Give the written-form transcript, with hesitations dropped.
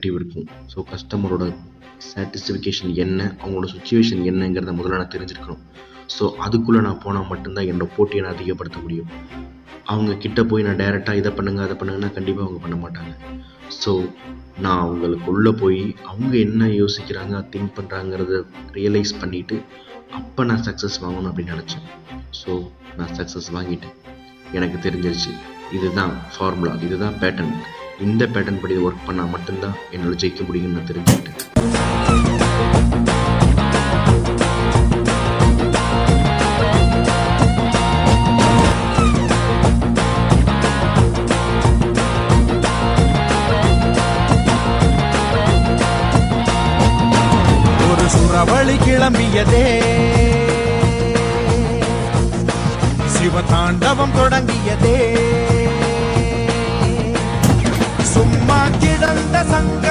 இருக்கும். ஸோ கஸ்டமரோட சாட்டிஸ்ஃபிகேஷன் என்ன, அவங்களோட சுச்சுவேஷன் என்னங்கிறத முதல்ல நான் தெரிஞ்சிருக்கணும். ஸோ அதுக்குள்ளே நான் போனால் மட்டும்தான் என்னோட போட்டியை நான் அதிகப்படுத்த முடியும். அவங்க கிட்ட போய் நான் டைரெக்டாக இதை பண்ணுங்கள் அதை பண்ணுங்கன்னா கண்டிப்பாக அவங்க பண்ண மாட்டாங்க. ஸோ நான் அவங்களுக்குள்ளே போய் அவங்க என்ன யோசிக்கிறாங்க திங்க் பண்ணுறாங்கிறத ரியலைஸ் பண்ணிவிட்டு அப்போ நான் சக்ஸஸ் வாங்கணும் அப்படின்னு நினச்சேன். ஸோ நான் சக்ஸஸ் வாங்கிட்டேன். எனக்கு தெரிஞ்சிருச்சு இதுதான் ஃபார்முலா, இதுதான் பேட்டர்ன், இந்த பேட்டர்ன் படி ஒர்க் பண்ணால் மட்டும்தான் என்னால் ஜெயிக்க முடியும்னு நான் தெரிஞ்சுக்கிட்டேன். ஒரு சுறவழி கிளம்பியதே, சிவதாண்டவம் தொடங்கியதே, சும்மா கிடந்த சங்க